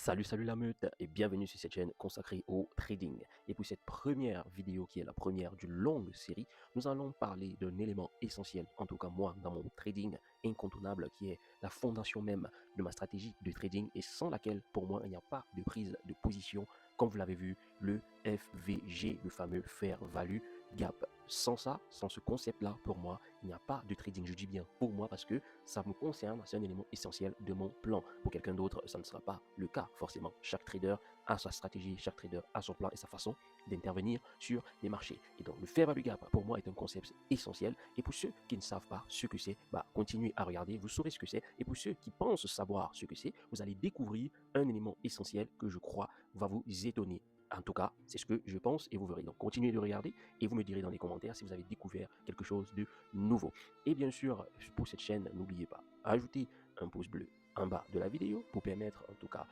Salut la meute et bienvenue sur cette chaîne consacrée au trading. Et pour cette première vidéo qui est la première d'une longue série, nous allons parler d'un élément essentiel, en tout cas moi dans mon trading incontournable, qui est la fondation même de ma stratégie de trading et sans laquelle pour moi il n'y a pas de prise de position, comme vous l'avez vu, le FVG, le fameux Fair Value Gap. Sans ça, sans ce concept-là, pour moi, il n'y a pas de trading. Je dis bien pour moi parce que ça me concerne, c'est un élément essentiel de mon plan. Pour quelqu'un d'autre, ça ne sera pas le cas, forcément. Chaque trader a sa stratégie, chaque trader a son plan et sa façon d'intervenir sur les marchés. Et donc, le fair value gap, pour moi, est un concept essentiel. Et pour ceux qui ne savent pas ce que c'est, continuez à regarder, vous saurez ce que c'est. Et pour ceux qui pensent savoir ce que c'est, vous allez découvrir un élément essentiel que je crois va vous étonner. En tout cas, c'est ce que je pense et vous verrez. Donc, continuez de regarder et vous me direz dans les commentaires si vous avez découvert quelque chose de nouveau. Et bien sûr, pour cette chaîne, n'oubliez pas, ajoutez un pouce bleu en bas de la vidéo pour permettre en tout cas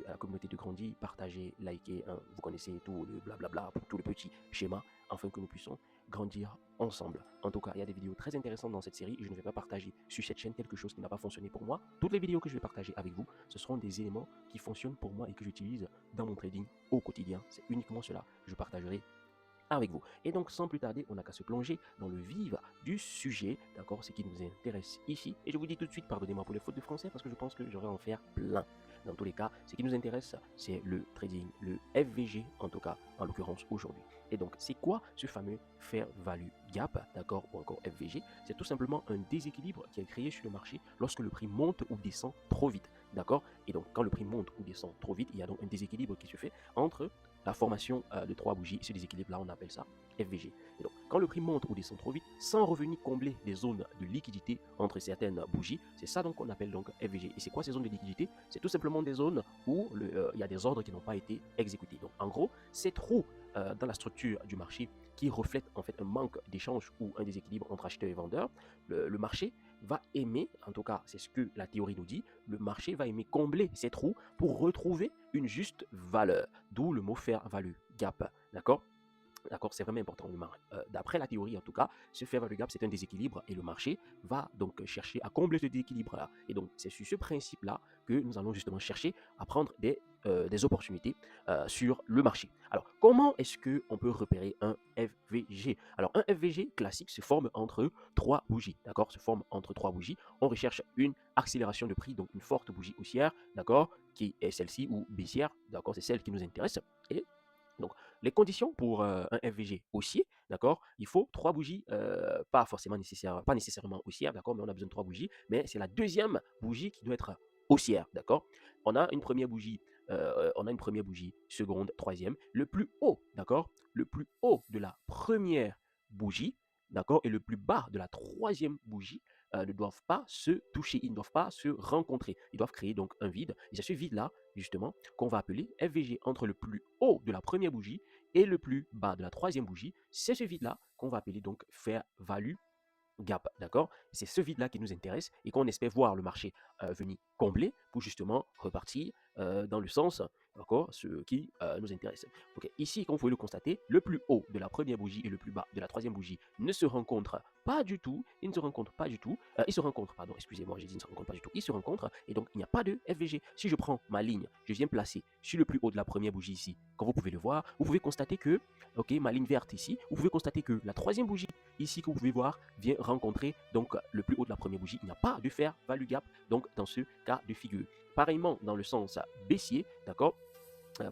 à la communauté de grandir, partager, liker, hein, vous connaissez tout le blablabla, tout le petit schéma, afin que nous puissions grandir ensemble. En tout cas, il y a des vidéos très intéressantes dans cette série et je ne vais pas partager sur cette chaîne quelque chose qui n'a pas fonctionné pour moi. Toutes les vidéos que je vais partager avec vous, ce seront des éléments qui fonctionnent pour moi et que j'utilise dans mon trading au quotidien. C'est uniquement cela que je partagerai avec vous. Et donc, sans plus tarder, on n'a qu'à se plonger dans le vif du sujet, d'accord, ce qui nous intéresse ici. Et je vous dis tout de suite, pardonnez-moi pour les fautes de français, parce que je pense que j'aurais en faire plein. Dans tous les cas, ce qui nous intéresse, c'est le trading, le FVG, en tout cas, en l'occurrence aujourd'hui. Et donc, c'est quoi ce fameux Fair Value Gap, d'accord, ou encore FVG? C'est tout simplement un déséquilibre qui est créé sur le marché lorsque le prix monte ou descend trop vite, d'accord? Et donc, quand le prix monte ou descend trop vite, il y a donc un déséquilibre qui se fait entre la formation de trois bougies. Ce déséquilibre-là, on appelle ça FVG. Et donc, quand le prix monte ou descend trop vite, sans revenir combler des zones de liquidité entre certaines bougies, c'est ça donc qu'on appelle donc FVG. Et c'est quoi ces zones de liquidité? C'est tout simplement des zones où il y a des ordres qui n'ont pas été exécutés. Donc, en gros, c'est trop dans la structure du marché qui reflète en fait un manque d'échange ou un déséquilibre entre acheteurs et vendeurs. Le marché va aimer, en tout cas c'est ce que la théorie nous dit, le marché va aimer combler ces trous pour retrouver une juste valeur, d'où le mot fair value gap, d'accord? D'accord, c'est vraiment important. D'après la théorie, en tout cas, ce fair value gap, c'est un déséquilibre et le marché va donc chercher à combler ce déséquilibre-là. Et donc, c'est sur ce principe-là que nous allons justement chercher à prendre des opportunités sur le marché. Alors, comment est-ce qu'on peut repérer un FVG? Alors, un FVG classique se forme entre trois bougies, d'accord? Se forme entre trois bougies. On recherche une accélération de prix, donc une forte bougie haussière, d'accord? Qui est celle-ci ou baissière, d'accord? C'est celle qui nous intéresse. Et donc, les conditions pour un FVG haussier, d'accord, il faut trois bougies, pas forcément nécessaire, pas nécessairement haussières, d'accord, mais on a besoin de trois bougies, mais c'est la deuxième bougie qui doit être haussière, d'accord. On a une première bougie, seconde, troisième, le plus haut, d'accord, le plus haut de la première bougie, d'accord, et le plus bas de la troisième bougie ne doivent pas se toucher, ils ne doivent pas se rencontrer, ils doivent créer donc un vide, et c'est ce vide-là, justement, qu'on va appeler FVG entre le plus haut de la première bougie et le plus bas de la troisième bougie. C'est ce vide-là qu'on va appeler donc Fair Value Gap, d'accord? C'est ce vide-là qui nous intéresse et qu'on espère voir le marché venir combler pour justement repartir dans le sens, d'accord, ce qui nous intéresse. Ok, ici, comme vous pouvez le constater, le plus haut de la première bougie et le plus bas de la troisième bougie ne se rencontrent pas du tout. Ils ne se rencontrent pas du tout. Ils se rencontrent, pardon, excusez-moi, j'ai dit ils ne se rencontrent pas du tout. Ils se rencontrent et donc il n'y a pas de FVG. Si je prends ma ligne, je viens placer sur le plus haut de la première bougie ici, comme vous pouvez le voir, vous pouvez constater que, ok, ma ligne verte ici, vous pouvez constater que la troisième bougie ici que vous pouvez voir vient rencontrer donc le plus haut de la première bougie. Il n'y a pas de fair value gap donc dans ce cas de figure. Pareillement dans le sens baissier, d'accord,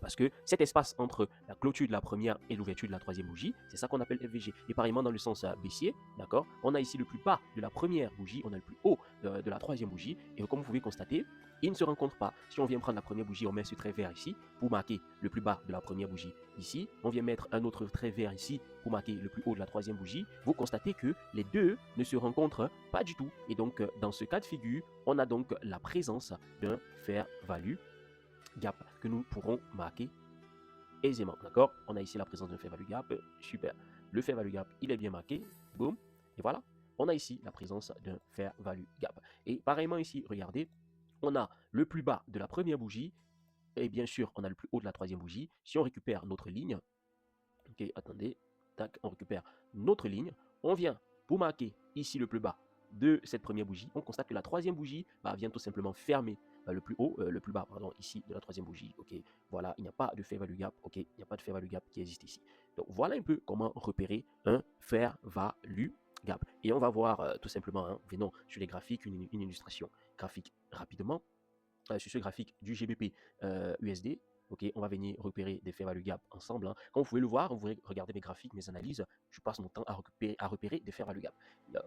parce que cet espace entre la clôture de la première et l'ouverture de la troisième bougie, c'est ça qu'on appelle FVG. Et pareillement dans le sens baissier, d'accord, on a ici le plus bas de la première bougie, on a le plus haut de la troisième bougie, et comme vous pouvez constater, ils ne se rencontrent pas. Si on vient prendre la première bougie, on met ce trait vert ici pour marquer le plus bas de la première bougie ici. On vient mettre un autre trait vert ici pour marquer le plus haut de la troisième bougie. Vous constatez que les deux ne se rencontrent pas du tout. Et donc, dans ce cas de figure, on a donc la présence d'un fair value gap que nous pourrons marquer aisément. D'accord? On a ici la présence d'un fair value gap. Super. Le fair value gap, il est bien marqué. Boum. Et voilà. On a ici la présence d'un fair value gap. Et pareillement ici, regardez, on a le plus bas de la première bougie. Et bien sûr, on a le plus haut de la troisième bougie. Si on récupère notre ligne, ok, attendez, tac, on récupère notre ligne. On vient pour marquer ici le plus bas de cette première bougie. On constate que la troisième bougie vient tout simplement fermer le plus haut, le plus bas, pardon, ici de la troisième bougie. Ok, voilà, il n'y a pas de fair value gap. Ok, il n'y a pas de fair value gap qui existe ici. Donc voilà un peu comment repérer un fair value gap. Et on va voir tout simplement, hein, venons sur les graphiques, une illustration graphique rapidement. Sur ce graphique du GBP USD, ok, on va venir repérer des fair value gap ensemble, hein. Comme vous pouvez le voir, vous pouvez regarder mes graphiques, mes analyses, je passe mon temps à repérer des fair value gap.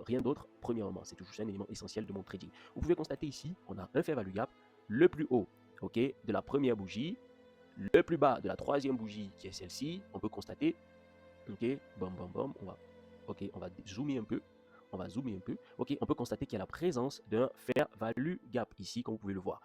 Rien d'autre, premièrement, c'est toujours un élément essentiel de mon trading. Vous pouvez constater ici, on a un fair value gap, le plus haut, ok, de la première bougie, le plus bas de la troisième bougie qui est celle-ci, on peut constater, ok, bam bam bam, on va zoomer un peu, ok, on peut constater qu'il y a la présence d'un fair value gap ici, comme vous pouvez le voir.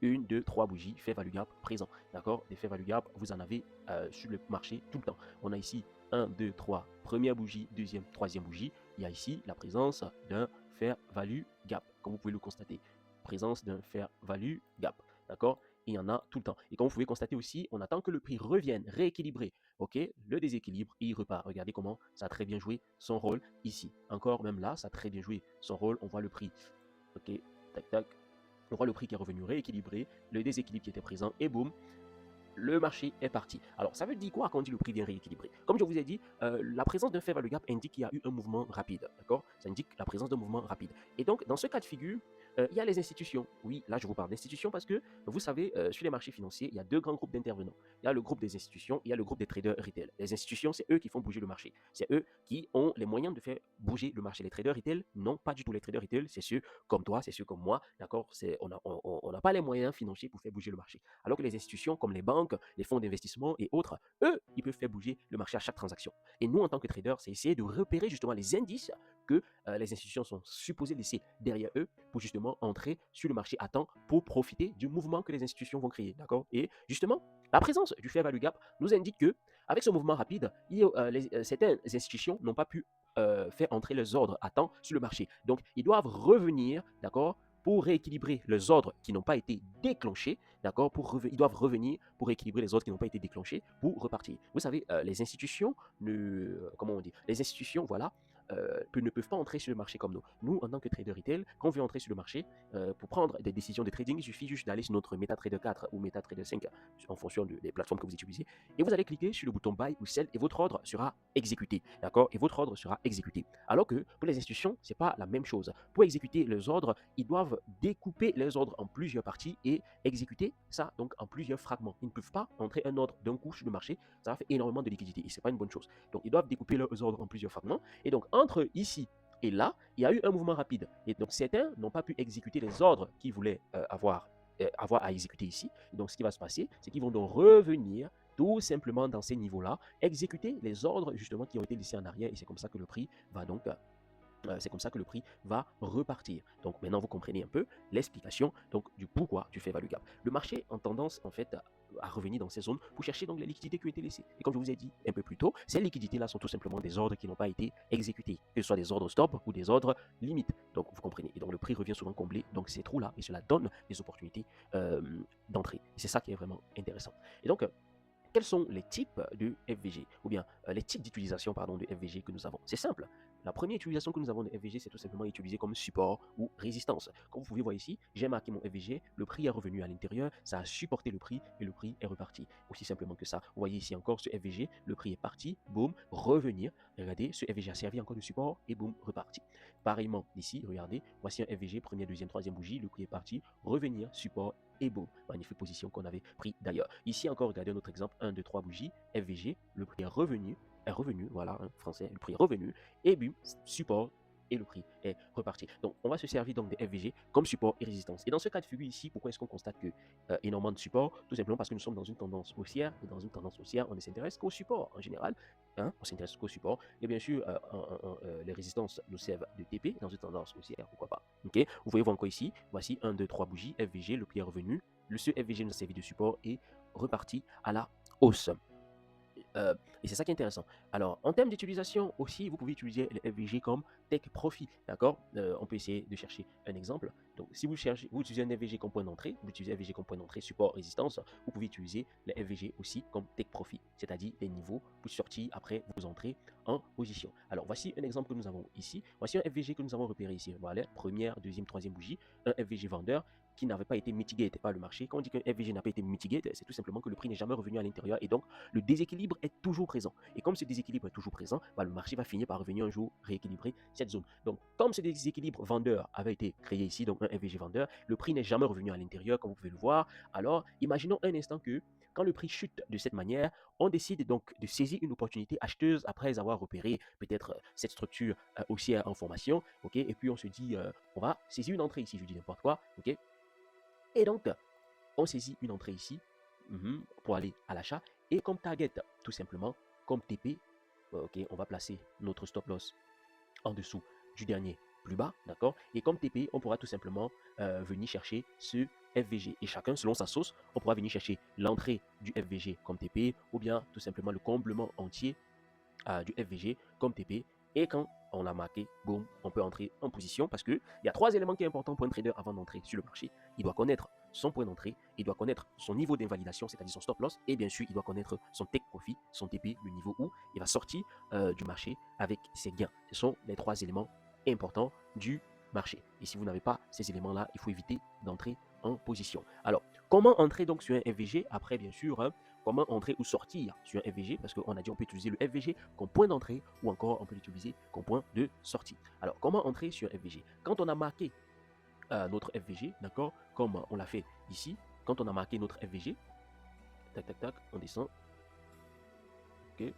Une, deux, trois bougies, fair value gap présent. D'accord? Des fair value gap, vous en avez sur le marché tout le temps. On a ici 1, 2, 3, première bougie, deuxième, troisième bougie. Il y a ici la présence d'un fair value gap, comme vous pouvez le constater. Présence d'un fair value gap. D'accord? Il y en a tout le temps. Et comme vous pouvez constater aussi, on attend que le prix revienne rééquilibré. Ok? Le déséquilibre, il repart. Regardez comment ça a très bien joué son rôle ici. Encore, même là, ça a très bien joué son rôle. On voit le prix. Ok? Tac, tac. On voit le prix qui est revenu rééquilibré, le déséquilibre qui était présent, et boum, le marché est parti. Alors, ça veut dire quoi quand on dit le prix vient rééquilibrer? Comme je vous ai dit, la présence d'un fair value gap indique qu'il y a eu un mouvement rapide, d'accord? Ça indique la présence d'un mouvement rapide. Et donc, dans ce cas de figure, il y a les institutions. Oui, là, je vous parle d'institutions parce que, vous savez, sur les marchés financiers, il y a deux grands groupes d'intervenants. Il y a le groupe des institutions, il y a le groupe des traders retail. Les institutions, c'est eux qui font bouger le marché. C'est eux qui ont les moyens de faire bouger le marché. Les traders retail, non, pas du tout. Les traders retail, c'est ceux comme toi, c'est ceux comme moi, d'accord? On n'a pas les moyens financiers pour faire bouger le marché. Alors que les institutions comme les banques, les fonds d'investissement et autres, eux, ils peuvent faire bouger le marché à chaque transaction. Et nous, en tant que traders, c'est essayer de repérer justement les indices que les institutions sont supposées laisser derrière eux pour justement entrer sur le marché à temps pour profiter du mouvement que les institutions vont créer. D'accord? Et justement, la présence du fair value gap nous indique que avec ce mouvement rapide, certaines institutions n'ont pas pu faire entrer leurs ordres à temps sur le marché. Donc, ils doivent revenir, d'accord, pour rééquilibrer les ordres qui n'ont pas été déclenchés, d'accord, ils doivent revenir pour rééquilibrer les ordres qui n'ont pas été déclenchés pour repartir. Vous savez, les institutions, comment on dit, les institutions, voilà, ne peuvent pas entrer sur le marché comme nous. Nous, en tant que trader retail, quand on veut entrer sur le marché, pour prendre des décisions de trading, il suffit juste d'aller sur notre MetaTrader 4 ou MetaTrader 5 en fonction des plateformes que vous utilisez, et vous allez cliquer sur le bouton Buy ou Sell et votre ordre sera exécuté, d'accord, et votre ordre sera exécuté. Alors que pour les institutions, c'est pas la même chose. Pour exécuter les ordres, ils doivent découper les ordres en plusieurs parties et exécuter ça donc en plusieurs fragments. Ils ne peuvent pas entrer un ordre d'un coup sur le marché, ça va faire énormément de liquidité et c'est pas une bonne chose. Donc ils doivent découper leurs ordres en plusieurs fragments et donc entre ici et là, il y a eu un mouvement rapide et donc certains n'ont pas pu exécuter les ordres qu'ils voulaient avoir à exécuter ici. Et donc ce qui va se passer, c'est qu'ils vont donc revenir tout simplement dans ces niveaux-là, exécuter les ordres justement qui ont été laissés en arrière et c'est comme ça que le prix va donc c'est comme ça que le prix va repartir. Donc maintenant vous comprenez un peu l'explication donc du pourquoi du fair value gap. Le marché a tendance en fait à revenir dans ces zones pour chercher donc les liquidités qui ont été laissées. Et comme je vous ai dit un peu plus tôt, ces liquidités-là sont tout simplement des ordres qui n'ont pas été exécutés, que ce soit des ordres stop ou des ordres limites. Donc vous comprenez. Et donc le prix revient souvent combler donc ces trous-là et cela donne des opportunités d'entrée. Et c'est ça qui est vraiment intéressant. Et donc quels sont les types de FVG ou bien les types d'utilisation pardon, de FVG que nous avons? C'est simple. La première utilisation que nous avons de FVG, c'est tout simplement utilisé comme support ou résistance. Comme vous pouvez voir ici, j'ai marqué mon FVG, le prix est revenu à l'intérieur, ça a supporté le prix et le prix est reparti. Aussi simplement que ça. Vous voyez ici encore ce FVG, le prix est parti, boum, revenir. Regardez, ce FVG a servi encore de support et boum, reparti. Pareillement, ici, regardez, voici un FVG, première, deuxième, troisième bougie, le prix est parti, revenir, support et boum, magnifique position qu'on avait pris d'ailleurs. Ici encore, regardez un autre exemple, 1, 2, 3 bougies, FVG, le prix est revenu, voilà, hein, français, le prix est revenu, et boum, support, et le prix est reparti. Donc, on va se servir donc des FVG comme support et résistance. Et dans ce cas de figure ici, pourquoi est-ce qu'on constate que énormément de support? Tout simplement parce que nous sommes dans une tendance haussière, et dans une tendance haussière, on ne s'intéresse qu'au support en général, hein, on s'intéresse qu'au support, et bien sûr, les résistances nous servent de TP dans une tendance haussière, pourquoi pas. Ok, vous voyez encore ici, voici 1, 2, 3 bougies, FVG, le prix est revenu, ce FVG nous a servi de support et reparti à la hausse. Et c'est ça qui est intéressant. Alors, en termes d'utilisation aussi, vous pouvez utiliser les FVG comme Take Profit, d'accord? On peut essayer de chercher un exemple. Donc, si vous cherchez, vous utilisez un FVG comme point d'entrée, vous utilisez FVG comme point d'entrée, support, résistance, vous pouvez utiliser les FVG aussi comme Take Profit, c'est-à-dire des niveaux pour sortir après vous entrez en position. Alors, voici un exemple que nous avons ici. Voici un FVG que nous avons repéré ici. Voilà, première, deuxième, troisième bougie, un FVG vendeur. qui n'avait pas été mitigate par le marché. Quand on dit qu'un FVG n'a pas été mitigate, c'est tout simplement que le prix n'est jamais revenu à l'intérieur et donc le déséquilibre est toujours présent. Et comme ce déséquilibre est toujours présent, le marché va finir par revenir un jour rééquilibrer cette zone. Donc, comme ce déséquilibre vendeur avait été créé ici, donc un FVG vendeur, le prix n'est jamais revenu à l'intérieur, comme vous pouvez le voir. Alors, imaginons un instant que quand le prix chute de cette manière, on décide donc de saisir une opportunité acheteuse après avoir repéré peut-être cette structure haussière en formation, ok, et puis on se dit, on va saisir une entrée ici, je dis n'importe quoi, ok, et donc on saisit une entrée ici pour aller à l'achat, et comme target, tout simplement, comme TP, ok, on va placer notre stop loss en dessous du dernier plus bas, d'accord? Et comme TP, on pourra tout simplement venir chercher ce FVG. Et chacun, selon sa sauce, on pourra venir chercher l'entrée du FVG comme TP ou bien tout simplement le comblement entier du FVG comme TP. Et quand on a marqué, boum, on peut entrer en position parce qu'il y a 3 éléments qui sont importants pour un trader avant d'entrer sur le marché. Il doit connaître son point d'entrée, il doit connaître son niveau d'invalidation, c'est-à-dire son stop loss, et bien sûr, il doit connaître son take profit, son TP, le niveau où il va sortir du marché avec ses gains. Ce sont les 3 éléments importants du marché. Et si vous n'avez pas ces éléments-là, il faut éviter d'entrer en position. Alors, comment entrer donc sur un FVG après, bien sûr, comment entrer ou sortir sur un FVG, parce qu'on a dit on peut utiliser le FVG comme point d'entrée ou encore on peut l'utiliser comme point de sortie. Alors, comment entrer sur un FVG? Quand on a marqué notre FVG, d'accord, comme on l'a fait ici, quand on a marqué notre FVG, tac, tac, tac, on descend, ok,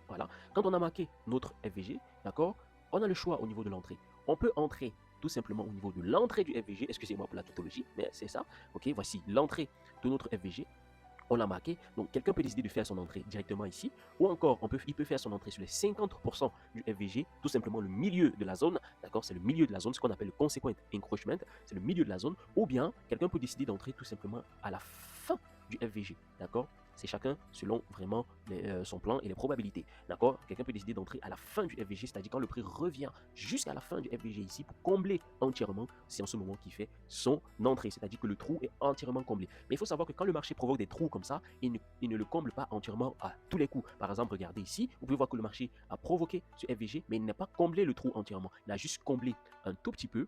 voilà. Quand on a marqué notre FVG, d'accord, on a le choix au niveau de l'entrée. On peut entrer tout simplement au niveau de l'entrée du FVG, excusez-moi pour la tautologie, mais c'est ça, ok, voici l'entrée de notre FVG. On l'a marqué, donc quelqu'un peut décider de faire son entrée directement ici, ou encore il peut faire son entrée sur les 50% du FVG, tout simplement le milieu de la zone, d'accord, c'est le milieu de la zone, ce qu'on appelle le consequent encroachment, c'est le milieu de la zone, ou bien quelqu'un peut décider d'entrer tout simplement à la fin du FVG, d'accord. C'est chacun selon vraiment son plan et les probabilités, d'accord. Quelqu'un peut décider d'entrer à la fin du FVG, c'est-à-dire quand le prix revient jusqu'à la fin du FVG ici pour combler entièrement, c'est en ce moment qu'il fait son entrée, c'est-à-dire que le trou est entièrement comblé. Mais il faut savoir que quand le marché provoque des trous comme ça, il ne le comble pas entièrement à tous les coups. Par exemple, regardez ici, vous pouvez voir que le marché a provoqué ce FVG, mais il n'a pas comblé le trou entièrement. Il a juste comblé un tout petit peu.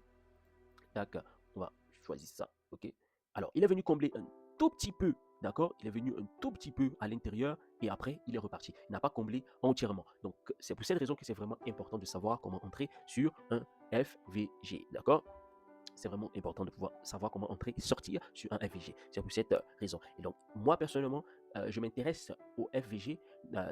D'accord, on va choisir ça, ok. Alors, il est venu combler un tout petit peu, d'accord. Il est venu un tout petit peu à l'intérieur et après, il est reparti. Il n'a pas comblé entièrement. Donc, c'est pour cette raison que c'est vraiment important de savoir comment entrer sur un FVG, d'accord. C'est vraiment important de pouvoir savoir comment entrer et sortir sur un FVG. C'est pour cette raison. Et donc, moi, personnellement, je m'intéresse au FVG,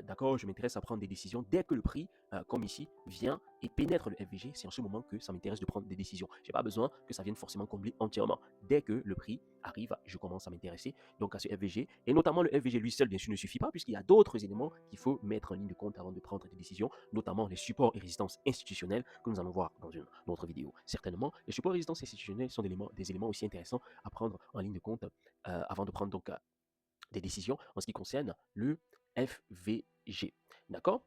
d'accord, je m'intéresse à prendre des décisions dès que le prix, comme ici, vient et pénètre le FVG. C'est en ce moment que ça m'intéresse de prendre des décisions. Je n'ai pas besoin que ça vienne forcément combler entièrement. Dès que le prix arrive, je commence à m'intéresser donc à ce FVG. Et notamment, le FVG lui seul, bien sûr, ne suffit pas puisqu'il y a d'autres éléments qu'il faut mettre en ligne de compte avant de prendre des décisions, notamment les supports et résistances institutionnelles que nous allons voir dans une autre vidéo. Certainement, les supports et résistances institutionnelles sont des éléments aussi intéressants à prendre en ligne de compte avant de prendre donc des décisions en ce qui concerne le FVG. D'accord.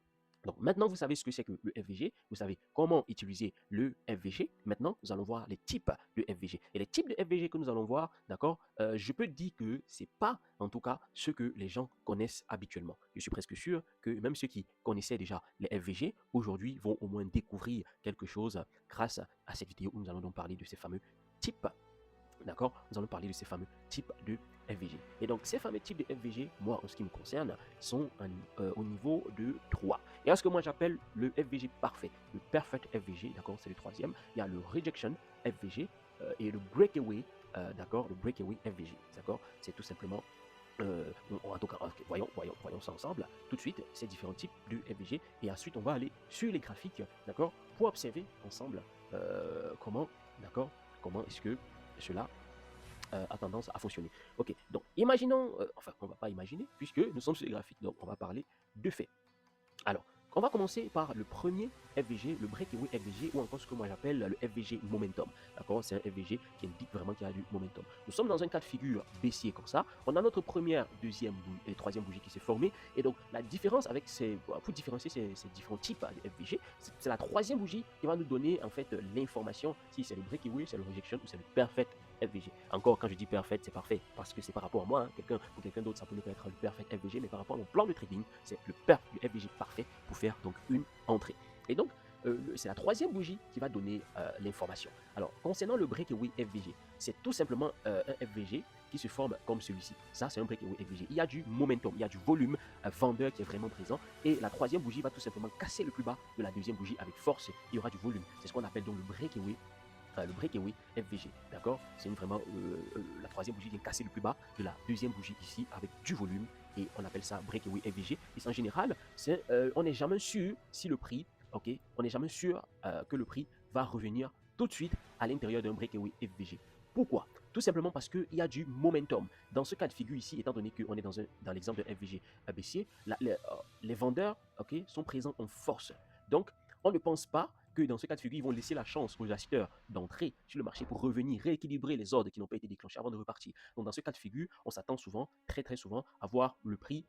Donc maintenant, vous savez ce que c'est que le FVG, vous savez comment utiliser le FVG. Maintenant, nous allons voir les types de FVG. Et les types de FVG que nous allons voir, d'accord, je peux dire que ce n'est pas, en tout cas, ce que les gens connaissent habituellement. Je suis presque sûr que même ceux qui connaissaient déjà les FVG, aujourd'hui, vont au moins découvrir quelque chose grâce à cette vidéo où nous allons donc parler de ces fameux types. D'accord. Nous allons parler de ces fameux types de FVG. Et donc, ces fameux types de FVG, moi, en ce qui me concerne, sont au niveau de 3. Il y a ce que moi j'appelle le FVG parfait, le perfect FVG, d'accord, c'est le troisième. Il y a le rejection FVG et le breakaway, d'accord, le breakaway FVG, d'accord. C'est tout simplement, en tout cas, okay, voyons ça ensemble, tout de suite, ces différents types de FVG. Et ensuite, on va aller sur les graphiques, d'accord, pour observer ensemble comment, d'accord, comment est-ce que cela a tendance à fonctionner. Ok, donc imaginons, enfin on va pas imaginer puisque nous sommes sur les graphiques, donc on va parler de faits. Alors, on va commencer par le premier FVG, le breakaway FVG, ou encore ce que moi j'appelle le FVG momentum. D'accord, c'est un FVG qui indique vraiment qu'il y a du momentum. Nous sommes dans un cas de figure baissier comme ça. On a notre première, deuxième et troisième bougie qui s'est formée. Et donc, la différence avec pour différencier ces différents types de FVG, c'est la troisième bougie qui va nous donner en fait l'information si c'est le breakaway, c'est le rejection ou c'est le perfect FVG. Encore, quand je dis perfect, c'est parfait parce que c'est par rapport à moi. Hein. Pour quelqu'un d'autre, ça peut ne pas être le perfect FVG, mais par rapport à mon plan de trading, c'est le FVG parfait pour faire donc une entrée. Et donc, c'est la troisième bougie qui va donner l'information. Alors, concernant le breakaway FVG, c'est tout simplement un FVG qui se forme comme celui-ci. Ça, c'est un breakaway FVG. Il y a du momentum, il y a du volume vendeur qui est vraiment présent. Et la troisième bougie va tout simplement casser le plus bas de la deuxième bougie avec force. Il y aura du volume. C'est ce qu'on appelle donc le breakaway FVG, d'accord. C'est vraiment la troisième bougie vient casser le plus bas de la deuxième bougie ici avec du volume et on appelle ça breakaway FVG. Et en général, on n'est jamais sûr si le prix, ok, on n'est jamais sûr que le prix va revenir tout de suite à l'intérieur d'un breakaway FVG. Pourquoi? Tout simplement parce qu'il y a du momentum. Dans ce cas de figure ici, étant donné qu'on est dans l'exemple d'un FVG baissier, les vendeurs, ok, sont présents en force. Donc, on ne pense pas que dans ce cas de figure, ils vont laisser la chance aux acheteurs d'entrer sur le marché pour revenir rééquilibrer les ordres qui n'ont pas été déclenchés avant de repartir. Donc dans ce cas de figure, on s'attend souvent, très souvent, à voir le prix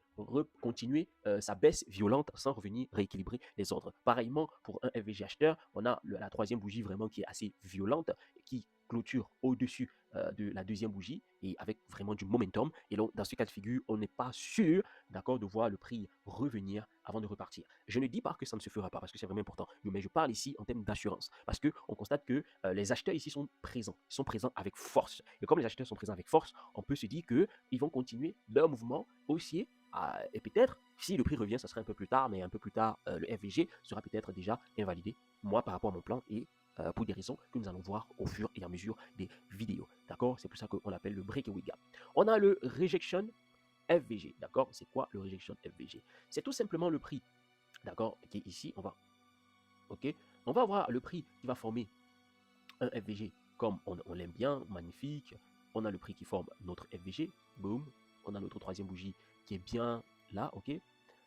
continuer sa baisse violente sans revenir rééquilibrer les ordres. Pareillement, pour un FVG acheteur, on a la troisième bougie vraiment qui est assez violente, qui clôture au-dessus de la deuxième bougie et avec vraiment du momentum. Et donc, dans ce cas de figure, on n'est pas sûr, d'accord, de voir le prix revenir avant de repartir. Je ne dis pas que ça ne se fera pas parce que c'est vraiment important, mais je parle ici en termes d'assurance parce qu'on constate que les acheteurs ici sont présents avec force. Et comme les acheteurs sont présents avec force, on peut se dire qu'ils vont continuer leur mouvement haussier. Et peut-être, si le prix revient, ça sera un peu plus tard, mais un peu plus tard, le FVG sera peut-être déjà invalidé, moi, par rapport à mon plan, et pour des raisons que nous allons voir au fur et à mesure des vidéos. D'accord? C'est pour ça qu'on l'appelle le breakaway gap. On a le rejection FVG. D'accord? C'est quoi le rejection FVG? C'est tout simplement le prix. D'accord? Qui est ici, on va avoir le prix qui va former un FVG comme on l'aime bien, magnifique. On a le prix qui forme notre FVG. Boum. On a notre troisième bougie qui est bien là, ok?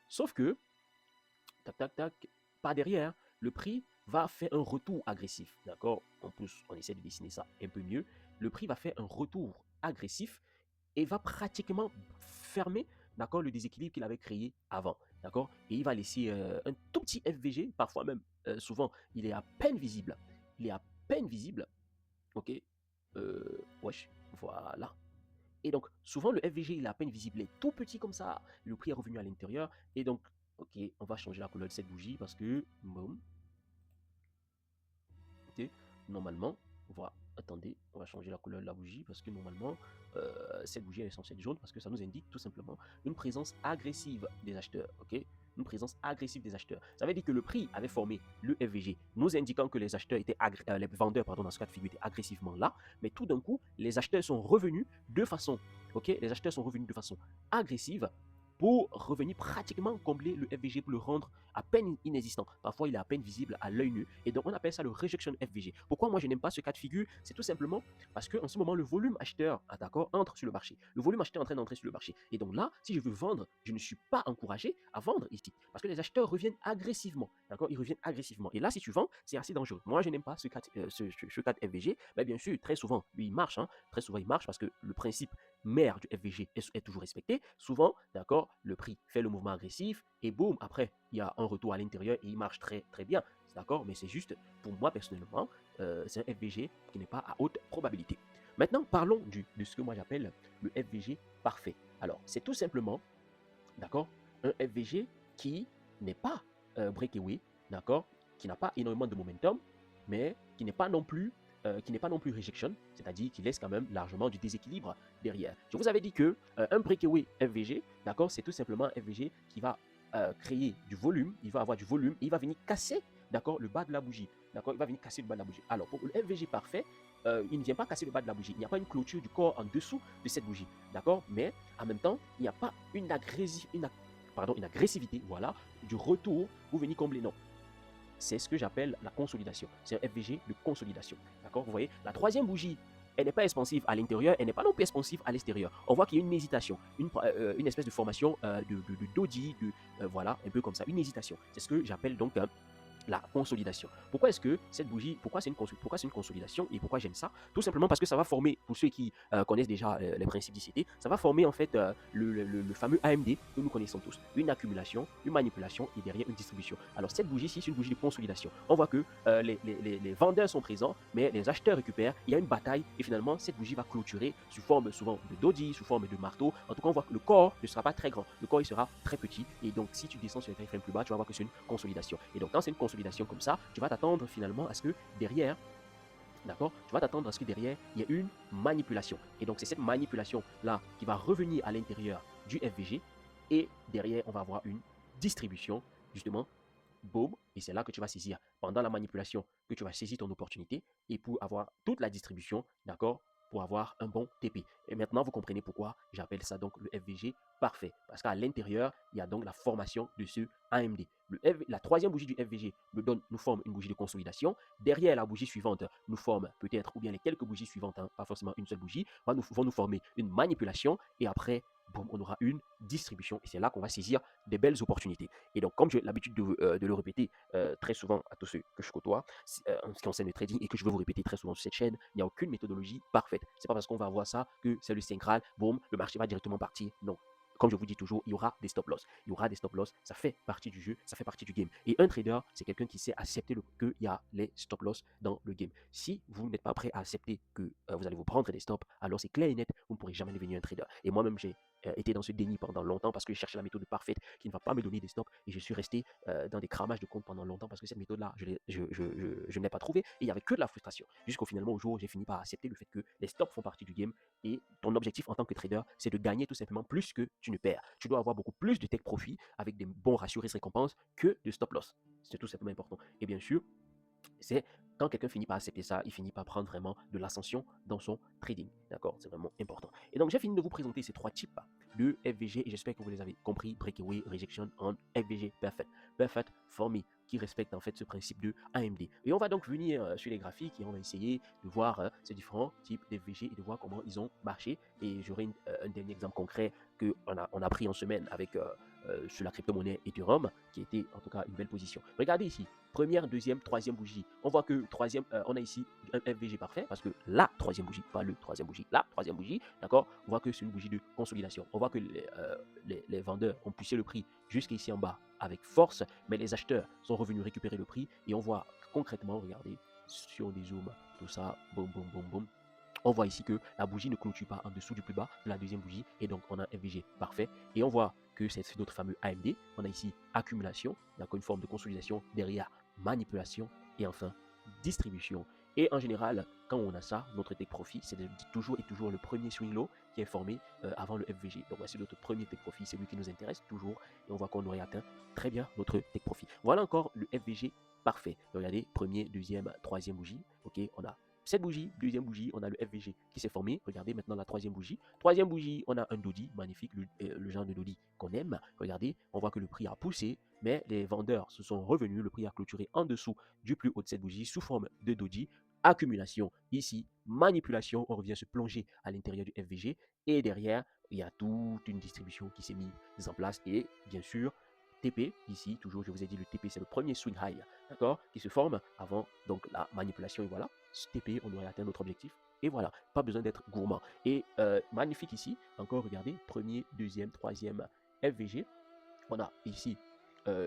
Sauf que, tac, tac, tac, par derrière, le prix va faire un retour agressif, d'accord? En plus, on essaie de dessiner ça un peu mieux. Le prix va faire un retour agressif et va pratiquement fermer, d'accord, le déséquilibre qu'il avait créé avant, d'accord? Et il va laisser un tout petit FVG, parfois même, souvent, il est à peine visible. Il est à peine visible, ok? Wesh, voilà. Et donc, souvent, le FVG, il est à peine visible, il est tout petit comme ça. Le prix est revenu à l'intérieur. Et donc, ok, on va changer la couleur de cette bougie parce que, boum, ok, normalement, attendez, on va changer la couleur de la bougie parce que normalement, cette bougie est censée être jaune parce que ça nous indique tout simplement une présence agressive des acheteurs, ok? Une présence agressive des acheteurs. Ça veut dire que le prix avait formé le FVG, nous indiquant que les acheteurs étaient les vendeurs, pardon, dans ce cas de figure, étaient agressivement là, mais tout d'un coup, les acheteurs sont revenus de façon, ok? Les acheteurs sont revenus de façon agressive pour revenir pratiquement combler le FVG pour le rendre à peine inexistant. Parfois, il est à peine visible à l'œil nu. Et donc, on appelle ça le rejection FVG. Pourquoi moi, je n'aime pas ce cas de figure? C'est tout simplement parce qu'en ce moment, le volume acheteur, d'accord, entre sur le marché. Le volume acheteur est en train d'entrer sur le marché. Et donc là, si je veux vendre, je ne suis pas encouragé à vendre ici. Parce que les acheteurs reviennent agressivement. D'accord? Ils reviennent agressivement. Et là, si tu vends, c'est assez dangereux. Moi, je n'aime pas ce cas de FVG. Mais bien sûr, très souvent, lui, il marche. Hein. Très souvent, il marche parce que le principe mère du FVG est toujours respecté. Souvent, d'accord, le prix fait le mouvement agressif et boum, après, il y a un retour à l'intérieur et il marche très bien. D'accord, mais c'est juste, pour moi personnellement, c'est un FVG qui n'est pas à haute probabilité. Maintenant, parlons de ce que moi j'appelle le FVG parfait. Alors, c'est tout simplement, d'accord, un FVG qui n'est pas breakaway, d'accord, qui n'a pas énormément de momentum, mais qui n'est pas non plus rejection, c'est-à-dire qui laisse quand même largement du déséquilibre derrière. Je vous avais dit que un breakaway FVG, d'accord, c'est tout simplement un FVG qui va créer du volume, il va avoir du volume, et il va venir casser, d'accord, le bas de la bougie, d'accord, il va venir casser le bas de la bougie. Alors pour le FVG parfait, il ne vient pas casser le bas de la bougie, il n'y a pas une clôture du corps en dessous de cette bougie, d'accord, mais en même temps, il n'y a pas une agressivité, voilà, du retour pour venir combler, non. C'est ce que j'appelle la consolidation. C'est un FVG de consolidation. D'accord? Vous voyez, la troisième bougie, elle n'est pas expansive à l'intérieur, elle n'est pas non plus expansive à l'extérieur. On voit qu'il y a une hésitation, une espèce de formation de doji, voilà, un peu comme ça, une hésitation. C'est ce que j'appelle donc la consolidation. Pourquoi est-ce que cette bougie, pourquoi c'est une consolidation et pourquoi j'aime ça? Tout simplement parce que ça va former, pour ceux qui connaissent déjà les principes d'ICT, ça va former en fait le fameux AMD que nous connaissons tous. Une accumulation, une manipulation et derrière une distribution. Alors cette bougie-ci, c'est une bougie de consolidation. On voit que les vendeurs sont présents, mais les acheteurs récupèrent, il y a une bataille et finalement cette bougie va clôturer sous forme souvent de doji, sous forme de marteau. En tout cas, on voit que le corps ne sera pas très grand, le corps il sera très petit et donc si tu descends sur les time frames plus bas, tu vas voir que c'est une consolidation. Et donc quand c'est une consolidation comme ça, tu vas t'attendre finalement à ce que derrière, d'accord, tu vas t'attendre à ce que derrière, il y ait une manipulation. Et donc, c'est cette manipulation-là qui va revenir à l'intérieur du FVG. Et derrière, on va avoir une distribution, justement, boum, et c'est là que tu vas saisir, pendant la manipulation, que tu vas saisir ton opportunité et pour avoir toute la distribution, d'accord, pour avoir un bon TP. Et maintenant, vous comprenez pourquoi j'appelle ça donc le FVG parfait. Parce qu'à l'intérieur, il y a donc la formation de ce AMD. La troisième bougie du FVG nous forme une bougie de consolidation. Derrière la bougie suivante, nous forme peut-être, ou bien les quelques bougies suivantes, hein, pas forcément une seule bougie, vont nous former une manipulation et après, boum, on aura une distribution. Et c'est là qu'on va saisir des belles opportunités. Et donc, comme j'ai l'habitude de le répéter très souvent à tous ceux que je côtoie, en ce qui concerne le trading et que je veux vous répéter très souvent sur cette chaîne, il n'y a aucune méthodologie parfaite. C'est pas parce qu'on va avoir ça que c'est le Saint Graal, boum, le marché va directement partir. Non. Comme je vous dis toujours, il y aura des stop loss. Il y aura des stop loss. Ça fait partie du jeu, ça fait partie du game. Et un trader, c'est quelqu'un qui sait accepter qu'il y a les stop loss dans le game. Si vous n'êtes pas prêt à accepter que vous allez vous prendre des stops, alors c'est clair et net, vous ne pourrez jamais devenir un trader. Et moi-même, j'ai été dans ce déni pendant longtemps parce que je cherchais la méthode parfaite qui ne va pas me donner des stops et je suis resté dans des cramages de compte pendant longtemps parce que cette méthode-là, je ne l'ai pas trouvée et il n'y avait que de la frustration. Jusqu'au finalement au jour où j'ai fini par accepter le fait que les stops font partie du game et ton objectif en tant que trader, c'est de gagner tout simplement plus que tu ne perds. Tu dois avoir beaucoup plus de take profit avec des bons ratios risque-récompense que de stop loss. C'est tout simplement important. Et bien sûr, c'est quand quelqu'un finit par accepter ça, il finit par prendre vraiment de l'ascension dans son trading. D'accord? C'est vraiment important. Et donc, j'ai fini de vous présenter ces trois types de FVG et j'espère que vous les avez compris. Breakaway, Rejection on FVG Perfect. Perfect for me, qui respecte en fait ce principe de AMD. Et on va donc venir sur les graphiques et on va essayer de voir ces différents types d'FVG et de voir comment ils ont marché. Et j'aurai un dernier exemple concret qu'on a pris en semaine avec sur la crypto-monnaie Ethereum, qui était en tout cas une belle position. Regardez ici, première, deuxième, troisième bougie. On voit que troisième, on a ici un FVG parfait parce que la troisième bougie, pas le troisième bougie, la troisième bougie, d'accord, on voit que c'est une bougie de consolidation. On voit que les vendeurs ont poussé le prix jusqu'ici en bas avec force, mais les acheteurs sont revenus récupérer le prix et on voit concrètement, regardez, si on dézoome, tout ça, boum, boum, boum, boum, on voit ici que la bougie ne clôture pas en dessous du plus bas de la deuxième bougie et donc on a un FVG parfait et on voit que c'est notre fameux AMD. On a ici accumulation, d'accord, une forme de consolidation derrière manipulation et enfin distribution. Et en général, quand on a ça, notre take profit, c'est toujours et toujours le premier swing low qui est formé avant le FVG. Donc voici notre premier take profit, c'est lui qui nous intéresse toujours et on voit qu'on aurait atteint très bien notre take profit. Voilà encore le FVG parfait. Regardez, premier, deuxième, troisième bougie. Ok, on a cette bougie, deuxième bougie, on a le FVG qui s'est formé. Regardez maintenant la troisième bougie. Troisième bougie, on a un Dodi, magnifique, le genre de Dodi qu'on aime. Regardez, on voit que le prix a poussé, mais les vendeurs se sont revenus. Le prix a clôturé en dessous du plus haut de cette bougie sous forme de Dodi. Accumulation ici, manipulation, on revient se plonger à l'intérieur du FVG. Et derrière, il y a toute une distribution qui s'est mise en place. Et bien sûr, TP, ici, toujours, je vous ai dit, le TP, c'est le premier swing high, d'accord, qui se forme avant donc la manipulation. Et voilà, TP, on aurait atteint notre objectif. Et voilà, pas besoin d'être gourmand. Et magnifique ici, encore, regardez, premier, deuxième, troisième FVG. On a ici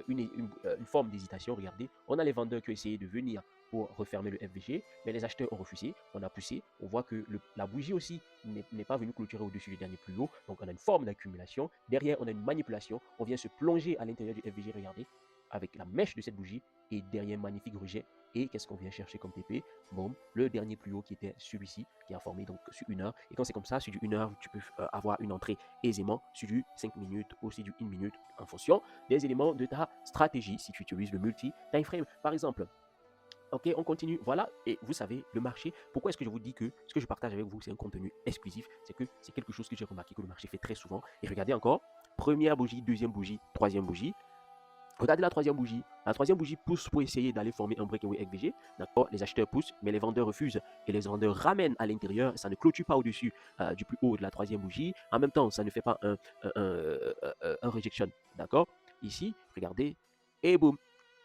une forme d'hésitation, regardez. On a les vendeurs qui ont essayé de venir pour refermer le FVG, mais les acheteurs ont refusé. On a poussé. On voit que la bougie aussi n'est pas venue clôturer au-dessus du dernier plus haut. Donc on a une forme d'accumulation. Derrière, on a une manipulation. On vient se plonger à l'intérieur du FVG, regardez, avec la mèche de cette bougie. Et derrière, magnifique rejet. Et qu'est-ce qu'on vient chercher comme TP? Bon, le dernier plus haut qui était celui-ci, qui a formé donc sur 1 heure. Et quand c'est comme ça, sur du 1 heure, tu peux avoir une entrée aisément sur du 5 minutes, aussi du 1 minute, en fonction des éléments de ta stratégie si tu utilises le multi-time frame. Par exemple, ok, on continue. Voilà, et vous savez, le marché, pourquoi est-ce que je vous dis que ce que je partage avec vous, c'est un contenu exclusif? C'est que c'est quelque chose que j'ai remarqué que le marché fait très souvent. Et regardez encore, première bougie, deuxième bougie, troisième bougie. Regardez la troisième bougie. La troisième bougie pousse pour essayer d'aller former un breakaway FVG. D'accord, les acheteurs poussent, mais les vendeurs refusent. Et les vendeurs ramènent à l'intérieur. Ça ne clôture pas au-dessus du plus haut de la troisième bougie. En même temps, ça ne fait pas un rejection. D'accord. Ici, regardez. Et boum,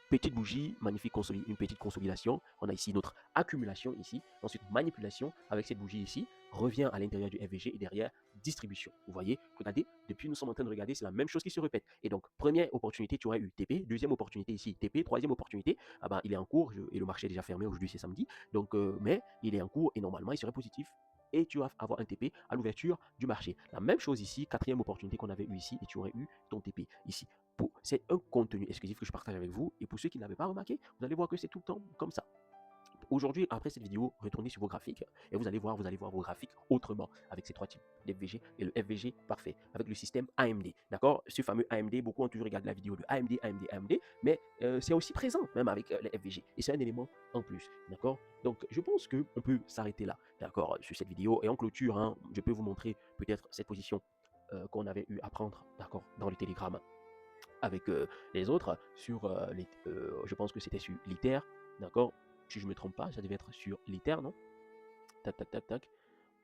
petite bougie, magnifique une petite consolidation. On a ici notre accumulation ici. Ensuite, manipulation avec cette bougie ici. Revient à l'intérieur du FVG et derrière, distribution. Vous voyez, regardez, depuis nous sommes en train de regarder, c'est la même chose qui se répète. Et donc, première opportunité, tu aurais eu TP. Deuxième opportunité ici, TP. Troisième opportunité, ah ben, il est en cours et le marché est déjà fermé. Aujourd'hui, c'est samedi. Donc, mais il est en cours et normalement, il serait positif et tu vas avoir un TP à l'ouverture du marché. La même chose ici, quatrième opportunité qu'on avait eu ici et tu aurais eu ton TP ici. C'est un contenu exclusif que je partage avec vous et pour ceux qui n'avaient pas remarqué, vous allez voir que c'est tout le temps comme ça. aujourd'hui, après cette vidéo, retournez sur vos graphiques et vous allez voir vos graphiques autrement avec ces trois types d'FVG et le FVG parfait avec le système AMD. D'accord? Ce fameux AMD, beaucoup ont toujours regardé la vidéo de AMD, mais c'est aussi présent même avec les FVG et c'est un élément en plus. D'accord? Donc, je pense qu'on peut s'arrêter là, d'accord, sur cette vidéo et en clôture, hein, je peux vous montrer peut-être cette position qu'on avait eu à prendre, d'accord, dans le Telegram avec les autres sur je pense que c'était sur l'ITER, d'accord? Si je me trompe pas, ça devait être sur l'ITER, non? Tac, tac, tac, tac.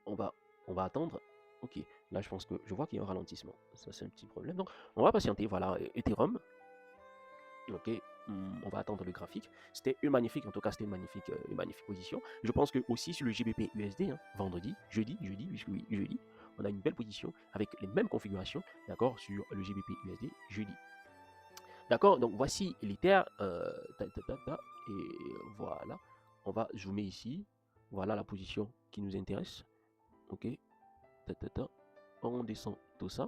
On va, on va attendre. Ok, là je pense que je vois qu'il y a un ralentissement. Ça c'est un petit problème. Donc on va patienter. Voilà, Ethereum. Ok, on va attendre le graphique. C'était une magnifique, en tout cas c'était une magnifique position. Je pense que aussi sur le GBP USD, hein, vendredi, jeudi, puisque oui, jeudi, on a une belle position avec les mêmes configurations, d'accord, sur le GBP USD jeudi. D'accord, donc voici l'ITER. Et voilà, on va zoomer ici. Voilà la position qui nous intéresse. Ok, on descend tout ça.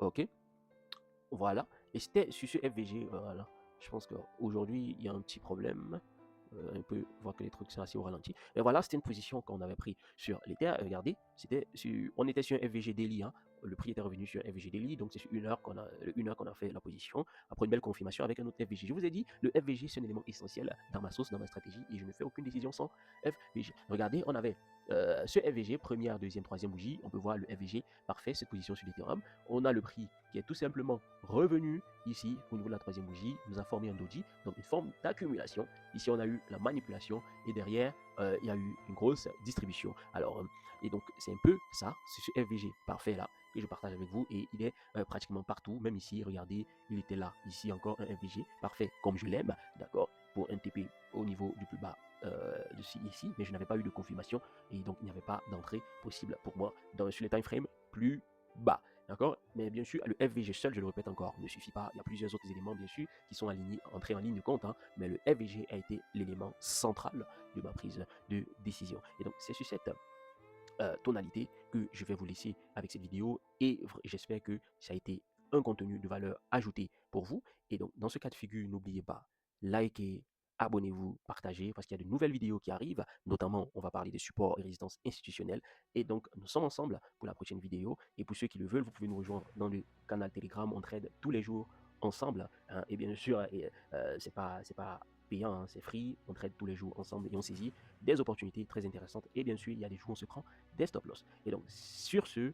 Ok, voilà. Et c'était sur ce FVG, voilà. Je pense qu'aujourd'hui, il y a un petit problème. Un peu voir que les trucs sont assez au ralenti. Mais voilà, c'était une position qu'on avait pris sur l'Ether. Regardez, on était sur un FVG daily. Hein. Le prix était revenu sur un FVG daily, donc c'est sur une heure qu'on a fait la position. Après une belle confirmation avec un autre FVG. Je vous ai dit, le FVG c'est un élément essentiel dans ma sauce, dans ma stratégie, et je ne fais aucune décision sans FVG. Regardez, on avait ce FVG, première, deuxième, troisième bougie. On peut voir le FVG parfait, cette position sur l'Ethereum. On a le prix qui est tout simplement revenu ici au niveau de la troisième bougie, nous a formé un doji, donc une forme d'accumulation. Ici, on a eu la manipulation et derrière, il y a eu une grosse distribution. Alors, et donc, c'est un peu ça, c'est ce FVG parfait là que je partage avec vous et il est pratiquement partout, même ici, regardez, il était là, ici encore un FVG parfait comme je l'aime, d'accord, pour un TP au niveau du plus bas de ici, mais je n'avais pas eu de confirmation et donc il n'y avait pas d'entrée possible pour moi sur les time frames plus bas. D'accord? Mais bien sûr, le FVG seul, je le répète encore, ne suffit pas. Il y a plusieurs autres éléments, bien sûr, qui sont entrés en ligne de compte, hein, mais le FVG a été l'élément central de ma prise de décision. Et donc, c'est sur cette tonalité que je vais vous laisser avec cette vidéo et j'espère que ça a été un contenu de valeur ajoutée pour vous. Et donc, dans ce cas de figure, n'oubliez pas, likez, abonnez-vous, partagez, parce qu'il y a de nouvelles vidéos qui arrivent. Notamment, on va parler des supports et résistances institutionnelles. Et donc, nous sommes ensemble pour la prochaine vidéo. Et pour ceux qui le veulent, vous pouvez nous rejoindre dans le canal Telegram. On trade tous les jours ensemble. Hein. Et bien sûr, c'est pas payant, hein, c'est free. On trade tous les jours ensemble et on saisit des opportunités très intéressantes. Et bien sûr, il y a des jours où on se prend des stop loss. Et donc, sur ce,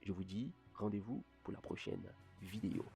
je vous dis rendez-vous pour la prochaine vidéo.